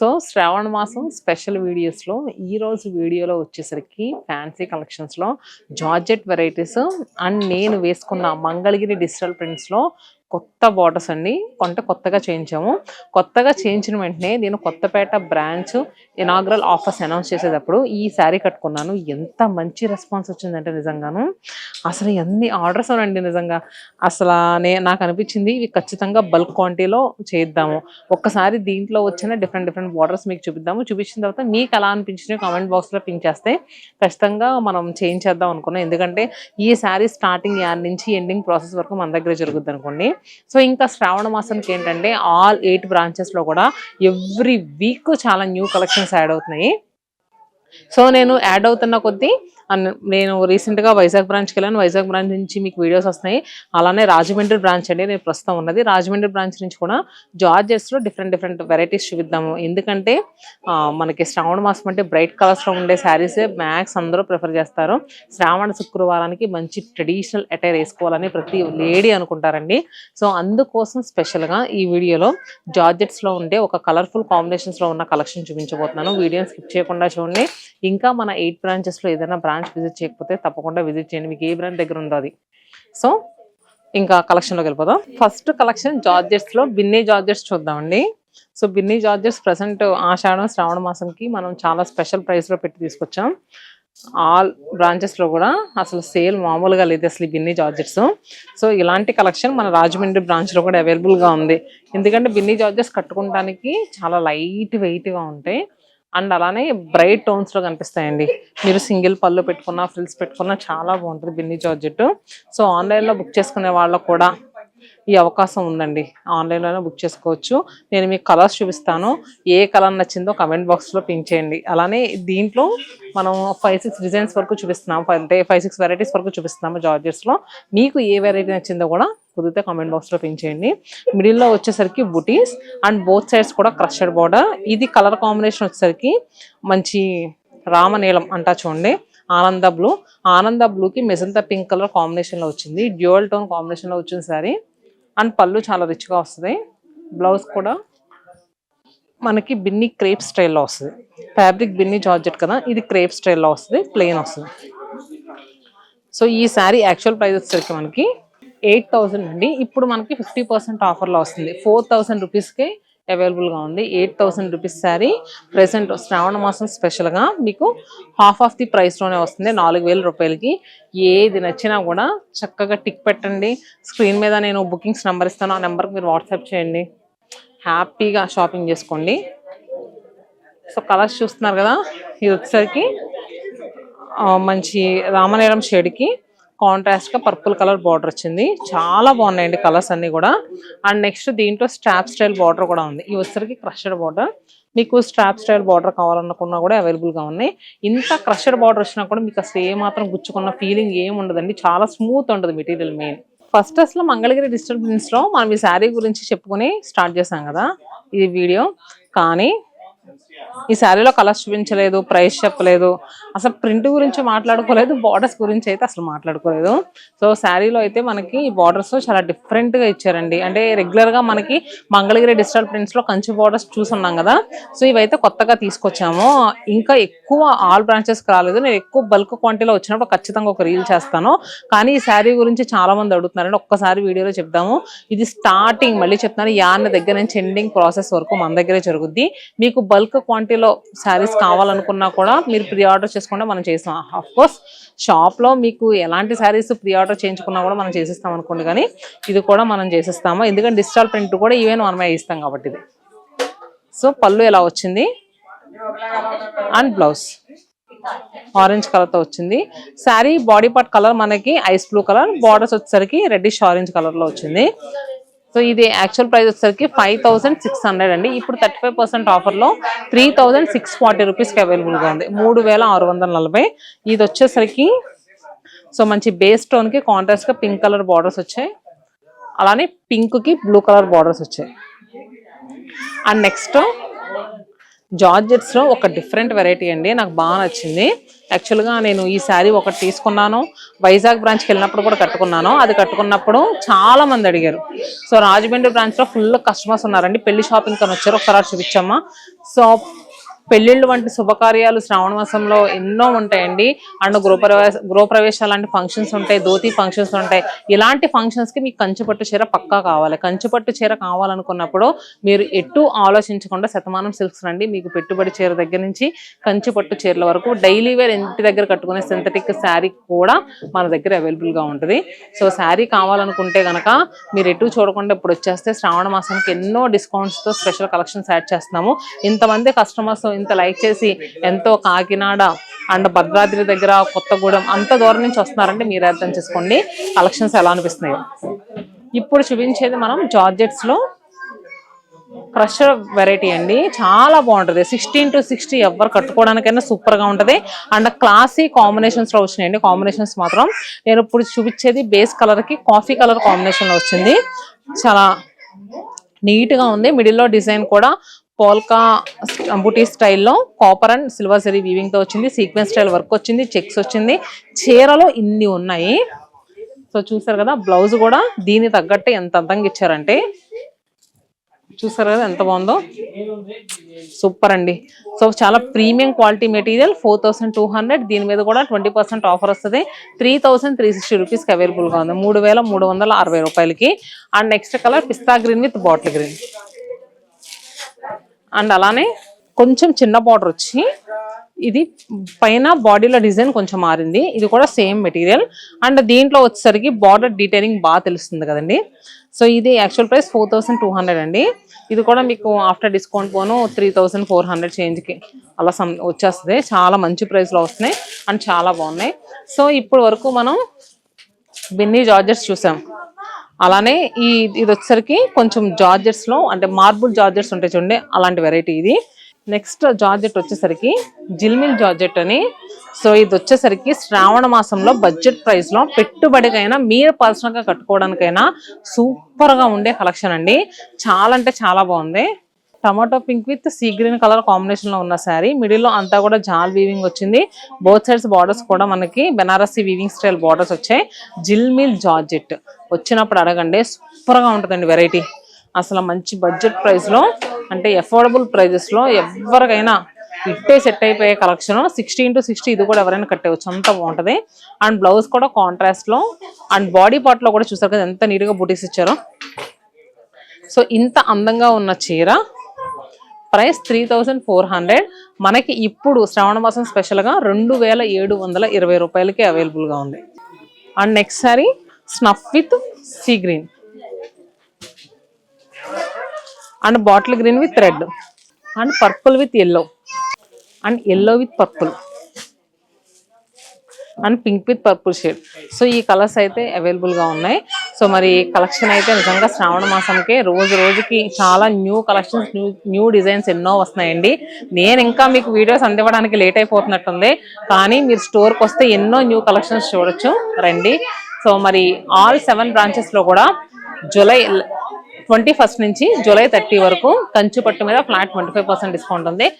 So శ్రావణ మాసం special వీడియోస్లో ఈరోజు వీడియోలో వచ్చేసరికి ఫ్యాన్సీ కలెక్షన్స్లో జార్జెట్ వెరైటీస్ అండ్ నేను వేసుకున్న మంగళగిరి డిజిటల్ ప్రింట్స్లో కొత్త బార్డర్స్ అండి. కొత్తగా చేయించాము. కొత్తగా చేయించిన వెంటనే నేను Kothapeta branch inaugural offers announce చేసేటప్పుడు ఈ శారీ కట్టుకున్నాను. ఎంత మంచి రెస్పాన్స్ వచ్చిందంటే నిజంగాను అసలు ఎన్ని ఆర్డర్స్ అవునండి. నిజంగా అసలు నాకు అనిపించింది ఇవి ఖచ్చితంగా బల్క్ క్వాంటిటీలో చేద్దాము. ఒక్కసారి దీంట్లో వచ్చిన డిఫరెంట్ బార్డర్స్ మీకు చూపిద్దాము. చూపించిన తర్వాత మీకు ఎలా అనిపించిన కామెంట్ బాక్స్లో పింక్ చేస్తే ఖచ్చితంగా మనం చేయించేద్దాం అనుకున్నాం. ఎందుకంటే ఈ శారీ స్టార్టింగ్ యాడ్ నుంచి ఎండింగ్ ప్రాసెస్ వరకు మన దగ్గర జరుగుద్ది అనుకోండి. సో ఇంకా శ్రావణ మాసానికి ఏంటంటే ఆల్ 8 బ్రాంచెస్లో కూడా ఎవ్రీ వీక్ చాలా న్యూ కలెక్షన్స్ యాడ్ అవుతున్నాయి. సో నేను యాడ్ అవుతున్న కొద్దీ నేను రీసెంట్గా వైజాగ్ బ్రాంచ్కి వెళ్ళాను. వైజాగ్ బ్రాంచ్ నుంచి మీకు వీడియోస్ వస్తున్నాయి. అలానే రాజమండ్రి బ్రాంచ్ అండి నేను ప్రస్తుతం ఉన్నది. రాజమండ్రి బ్రాంచ్ నుంచి కూడా జార్జెట్స్లో డిఫరెంట్ వెరైటీస్ చూపిద్దాము. ఎందుకంటే మనకి శ్రావణ మాసం అంటే బ్రైట్ కలర్స్లో ఉండే శారీసే మ్యాక్స్ అందరూ ప్రిఫర్ చేస్తారు. శ్రావణ శుక్రవారానికి మంచి ట్రెడిషనల్ అటైర్ వేసుకోవాలని ప్రతి లేడీ అనుకుంటారండి. సో అందుకోసం స్పెషల్గా ఈ వీడియోలో జార్జెట్స్లో ఉండే ఒక కలర్ఫుల్ కాంబినేషన్స్లో ఉన్న కలెక్షన్ చూపించబోతున్నాను. వీడియోని స్కిప్ చేయకుండా చూడండి. ఇంకా మన 8 బ్రాంచెస్లో ఏదైనా బ్రాంచ్ విజిట్ చేయకపోతే తప్పకుండా విజిట్ చేయండి. మీకు ఏ బ్రాంచ్ దగ్గర ఉందో అది. సో ఇంకా కలెక్షన్లోకి వెళ్ళిపోదాం. ఫస్ట్ కలెక్షన్ జార్జెట్స్లో బిన్నీ జార్జెట్స్ చూద్దామండి. సో బిన్నీ జార్జెట్స్ ప్రజెంట్ ఆషాఢం శ్రావణ మాసంకి మనం చాలా స్పెషల్ ప్రైస్లో పెట్టి తీసుకొచ్చాం. ఆల్ బ్రాంచెస్లో కూడా అసలు సేల్ మామూలుగా లేదు అసలు ఈ బిన్నీ జార్జెట్స్. సో ఇలాంటి కలెక్షన్ మన రాజమండ్రి బ్రాంచ్లో కూడా అవైలబుల్గా ఉంది. ఎందుకంటే బిన్నీ జార్జెట్స్ కట్టుకోవడానికి చాలా లైట్ వెయిట్గా ఉంటాయి అండ్ అలానే బ్రైట్ టోన్స్లో కనిపిస్తాయండి. మీరు సింగిల్ పళ్ళు పెట్టుకున్నా ఫ్రిల్స్ పెట్టుకున్నా చాలా బాగుంటుంది బిన్నీ జార్జెట్. సో ఆన్లైన్లో బుక్ చేసుకునే వాళ్ళకు కూడా ఈ అవకాశం ఉందండి. ఆన్లైన్లోనే బుక్ చేసుకోవచ్చు. నేను మీకు కలర్స్ చూపిస్తాను. ఏ కలర్ నచ్చిందో కమెంట్ బాక్స్లో పింక్ చేయండి. అలానే దీంట్లో మనం 5-6 డిజైన్స్ వరకు చూపిస్తున్నాము. అంటే 5-6 వెరైటీస్ వరకు చూపిస్తున్నాము జార్జెట్స్లో. మీకు ఏ వెరైటీ నచ్చిందో కూడా కుదిరితే కామెంట్ బాక్స్లో పింక్ చేయండి. మిడిల్లో వచ్చేసరికి బుటీస్ అండ్ బోత్ సైడ్స్ కూడా క్రషెడ్ బార్డర్. ఇది కలర్ కాంబినేషన్ వచ్చేసరికి మంచి రామనీలం అంటా చూడండి. ఆనంద బ్లూకి మెజంతా పింక్ కలర్ కాంబినేషన్లో వచ్చింది. డ్యూయల్ టోన్ కాంబినేషన్లో వచ్చింది సారీ. అండ్ పళ్ళు చాలా రిచ్గా వస్తుంది. బ్లౌజ్ కూడా మనకి బిన్నీ క్రేప్ స్టైల్లో వస్తుంది. ఫ్యాబ్రిక్ బిన్నీ జార్జెట్ కదా, ఇది క్రేప్ స్టైల్లో వస్తుంది, ప్లెయిన్ వస్తుంది. సో ఈ శారీ యాక్చువల్ ప్రైస్ వచ్చేసరికి మనకి 8,000 అండి. ఇప్పుడు మనకి 50% ఆఫర్లో వస్తుంది. 4,000 రూపీస్కే అవైలబుల్గా ఉంది. 8,000 రూపీస్ శారీ ప్రెసెంట్ శ్రావణ మాసం స్పెషల్గా మీకు హాఫ్ ఆఫ్ ది ప్రైస్లోనే వస్తుంది. 4,000 రూపాయలకి. ఏది నచ్చినా కూడా చక్కగా టిక్ పెట్టండి. స్క్రీన్ మీద నేను బుకింగ్స్ నెంబర్ ఇస్తాను. ఆ నెంబర్కి మీరు వాట్సాప్ చేయండి. హ్యాపీగా షాపింగ్ చేసుకోండి. సో కలర్స్ చూస్తున్నారు కదా, ఇది వచ్చేసరికి మంచి రామనీలం షేడ్కి కాంట్రాస్ట్గా పర్పుల్ కలర్ బార్డర్ వచ్చింది. చాలా బాగున్నాయండి కలర్స్ అన్నీ కూడా. అండ్ నెక్స్ట్ దీంట్లో స్ట్రాప్ స్టైల్ బార్డర్ కూడా ఉంది. ఇవి వచ్చేసరికి క్రషెడ్ బార్డర్. మీకు స్ట్రాప్ స్టైల్ బార్డర్ కావాలనుకున్నా కూడా అవైలబుల్గా ఉన్నాయి. ఇంత క్రషెడ్ బార్డర్ వచ్చినా కూడా మీకు అసలు ఏమాత్రం గుచ్చుకున్న ఫీలింగ్ ఏమి ఉండదండి. చాలా స్మూత్ ఉంటుంది మెటీరియల్. మెయిన్ ఫస్ట్ అసలు మంగళగిరి డిజిటల్ ప్రింట్స్లో మనం ఈ శారీ గురించి చెప్పుకొని స్టార్ట్ చేసాం కదా ఈ వీడియో. కానీ ఈ శారీలో కలర్స్ చూపించలేదు, ప్రైస్ చెప్పలేదు, అసలు ప్రింట్ గురించి మాట్లాడుకోలేదు, బార్డర్స్ గురించి అయితే అసలు మాట్లాడుకోలేదు. సో శారీలో అయితే మనకి ఈ బార్డర్స్ చాలా డిఫరెంట్గా ఇచ్చారండి. అంటే రెగ్యులర్గా మనకి మంగళగిరి డిజిటల్ ప్రింట్స్లో కంచి బార్డర్స్ చూసున్నాం కదా. సో ఇవైతే కొత్తగా తీసుకొచ్చాము. ఇంకా ఎక్కువ ఆల్ బ్రాంచెస్కి రాలేదు. నేను ఎక్కువ బల్క్ క్వాంటిటీలో వచ్చినప్పుడు ఖచ్చితంగా ఒక రీల్ చేస్తాను. కానీ ఈ శారీ గురించి చాలా మంది అడుగుతున్నారండి. ఒక్కసారి వీడియోలో చెప్దాము. ఇది స్టార్టింగ్ మళ్ళీ చెప్తాను, యార్న్ దగ్గర నుంచి ఎండింగ్ ప్రాసెస్ వరకు మన దగ్గరే జరుగుద్ది. మీకు బల్క్ క్వాంటిటీలో శారీస్ కావాలనుకున్నా కూడా మీరు ప్రీ ఆర్డర్ చేసుకుంటే మనం చేస్తాం. ఆఫ్ కోర్స్ షాప్లో మీకు ఎలాంటి శారీస్ ప్రీ ఆర్డర్ చేయించుకున్నా కూడా మనం చేసిస్తాం అనుకోండి. కానీ ఇది కూడా మనం చేసిస్తాము. ఎందుకంటే డిజిటల్ ప్రింట్ కూడా ఈవెన్ మనమే ఇస్తాం కాబట్టి ఇది. సో పళ్ళు ఎలా వచ్చింది అండ్ బ్లౌజ్ ఆరెంజ్ కలర్తో వచ్చింది. శారీ బాడీ పార్ట్ కలర్ మనకి ఐస్ బ్లూ కలర్, బార్డర్స్ వచ్చేసరికి రెడ్డిష్ ఆరెంజ్ కలర్లో వచ్చింది. సో ఇది యాక్చువల్ ప్రైస్ వచ్చేసరికి 5,600 అండి. ఇప్పుడు 35% ఆఫర్లో 3,640 రూపీస్కి అవైలబుల్గా ఉంది. 3,640. ఇది వచ్చేసరికి సో మంచి బేస్ టోన్కి కాంట్రాస్ట్గా పింక్ కలర్ బార్డర్స్ వచ్చాయి. అలానే పింక్కి బ్లూ కలర్ బార్డర్స్ వచ్చాయి. అండ్ నెక్స్ట్ జార్జెట్స్ లో ఒక డిఫరెంట్ వెరైటీ అండి, నాకు బాగా నచ్చింది. యాక్చువల్గా నేను ఈ శారీ ఒకటి తీసుకున్నాను, వైజాగ్ బ్రాంచ్కి వెళ్ళినప్పుడు కూడా కట్టుకున్నాను. అది కట్టుకున్నప్పుడు చాలా మంది అడిగారు. సో రాజమండ్రి బ్రాంచ్ లో ఫుల్ కస్టమర్స్ ఉన్నారండి, పెళ్లి షాపింగ్ కని వచ్చారు. ఒకసారి చూపించమ్మా. సో పెళ్లిళ్ళు వంటి శుభకార్యాలు శ్రావణ మాసంలో ఎన్నో ఉంటాయండి. అండ్ గృహప్రవేశాలు లాంటి ఫంక్షన్స్ ఉంటాయి, ధోతి ఫంక్షన్స్ ఉంటాయి. ఇలాంటి ఫంక్షన్స్ కి మీకు కంచిపట్టు చీర పక్కా కావాలి. కంచిపట్టు చీర కావాలనుకున్నప్పుడు మీరు ఎటు ఆలోచించకుండా శతమానం సిల్క్స్ రండి. మీకు పెట్టుబడి చీర దగ్గర నుంచి కంచిపట్టు చీరల వరకు డైలీ వేర్ ఇంటి దగ్గర కట్టుకునే సింథటిక్ శారీ కూడా మన దగ్గర అవైలబుల్ గా ఉంటుంది. సో శారీ కావాలనుకుంటే గనక మీరు ఎటు చూడకుండా ఇప్పుడు వచ్చేస్తే శ్రావణ మాసానికి ఎన్నో డిస్కౌంట్స్ తో స్పెషల్ కలెక్షన్స్ యాడ్ చేస్తున్నాము. ఇంతమంది కస్టమర్స్ ఇంత లైక్ చేసి ఎంతో కాకినాడ అండ్ భద్రాద్రి దగ్గర కొత్తగూడెం అంత దూరం నుంచి వస్తున్నారంటే మీరు అర్థం చేసుకోండి కలెక్షన్స్ ఎలా అనిపిస్తున్నాయో. ఇప్పుడు చూపించేది మనం జార్జెట్స్ లో క్రషర్ వెరైటీ అండి, చాలా బాగుంటది. 16 to 60 ఎవరు కట్టుకోవడానికైనా సూపర్ గా ఉంటది. అండ్ క్లాసీ కాంబినేషన్స్ లో వచ్చినాయండి. కాంబినేషన్స్ మాత్రం నేను ఇప్పుడు చూపించేది బేస్ కలర్ కి కాఫీ కలర్ కాంబినేషన్ లో వచ్చింది. చాలా నీట్ గా ఉంది. మిడిల్ లో డిజైన్ కూడా పోల్కా బుటీ స్టైల్లో copper and silver zari weaving తో వచ్చింది. సీక్వెన్స్ స్టైల్ వర్క్ వచ్చింది, చెక్స్ వచ్చింది. చీరలో ఇన్ని ఉన్నాయి. సో చూసారు కదా, బ్లౌజ్ కూడా దీని తగ్గట్టే ఎంత అందంగా ఇచ్చారంటే, చూసారు కదా ఎంత బాగుందో, సూపర్ అండి. సో చాలా ప్రీమియం క్వాలిటీ మెటీరియల్. 4200. దీని మీద కూడా 20% ఆఫర్ వస్తుంది. 3360 రూపీస్కి అవైలబుల్ గా ఉంది. 3360 రూపాయలకి. And next colour pista green with bottle green. And అలానే కొంచెం చిన్న బార్డర్ వచ్చి ఇది పైన బాడీలో డిజైన్ కొంచెం మారింది. ఇది కూడా సేమ్ మెటీరియల్. అండ్ దీంట్లో వచ్చేసరికి బార్డర్ డీటెయిలింగ్ బాగా తెలుస్తుంది కదండి. సో ఇది యాక్చువల్ ప్రైస్ 4200 అండి. ఇది కూడా మీకు ఆఫ్టర్ డిస్కౌంట్ పోను 3400 చేంజ్కి అలా వచ్చేస్తుంది. చాలా మంచి ప్రైస్లో వస్తున్నాయి అండ్ చాలా బాగున్నాయి. సో ఇప్పుడు వరకు మనం బిన్నీ జార్జెట్స్ చూసాం. అలానే ఇది వచ్చేసరికి కొంచెం జార్జెట్స్ లో అంటే మార్బుల్ జార్జెట్స్ ఉంటాయి చూడండి, అలాంటి వెరైటీ ఇది. నెక్స్ట్ జార్జెట్ వచ్చేసరికి జిల్మిల్ జార్జెట్ అని. సో ఇది వచ్చేసరికి శ్రావణ మాసంలో బడ్జెట్ ప్రైస్ లో పెట్టుబడికైనా మీరు పర్సనల్ గా కట్టుకోవడానికైనా సూపర్ గా ఉండే కలెక్షన్ అండి. చాలా అంటే చాలా బాగుంది. Tomato pink with sea green colour combination లో ఉన్న శారీ. మిడిల్ లో అంతా కూడా జాల్ వీవింగ్ వచ్చింది. బోత్ సైడ్స్ బార్డర్స్ కూడా మనకి బెనారసీ వీవింగ్ స్టైల్ బార్డర్స్ వచ్చాయి. జిల్మిల్ జార్జెట్ వచ్చినప్పుడు అడగండి, సూపర్ గా ఉంటుందండి వెరైటీ. అసలు మంచి బడ్జెట్ ప్రైస్ లో అంటే అఫోర్డబుల్ ప్రైజెస్ లో ఎవరికైనా ఇట్టే సెట్ అయిపోయే కలెక్షన్. 16 to 60 ఇది కూడా ఎవరైనా కట్టేవచ్చు, అంత బాగుంటది. అండ్ బ్లౌజ్ కూడా కాంట్రాస్ట్ లో అండ్ బాడీ పార్ట్ లో కూడా చూసారు కదా ఎంత నీట్ గా బుటీస్ ఇచ్చారో. సో ఇంత అందంగా ఉన్న చీర ప్రైస్ 3400. మనకి ఇప్పుడు శ్రావణ మాసం స్పెషల్ గా 2720 రూపాయలకి అవైలబుల్ గా ఉంది. And next sorry snuff with sea green and bottle green with red and purple with yellow and yellow with purple and pink with purple shade. So ఈ కలర్స్ అయితే అవైలబుల్ గా ఉన్నాయి. సో మరి collection అయితే నిజంగా శ్రావణ మాసంకి రోజు రోజుకి చాలా న్యూ కలెక్షన్స్, న్యూ డిజైన్స్ ఎన్నో వస్తున్నాయండి. నేను ఇంకా మీకు వీడియోస్ అందివ్వడానికి లేట్ అయిపోతున్నట్టుంది, కానీ మీరు స్టోర్కి వస్తే ఎన్నో న్యూ కలెక్షన్స్ చూడొచ్చు, రండి. సో మరి ఆల్ 7 బ్రాంచెస్ లో కూడా జూలై 21 నుంచి జూలై 30 వరకు కంచి పట్టు మీద ఫ్లాట్ 25% డిస్కౌంట్ ఉంది.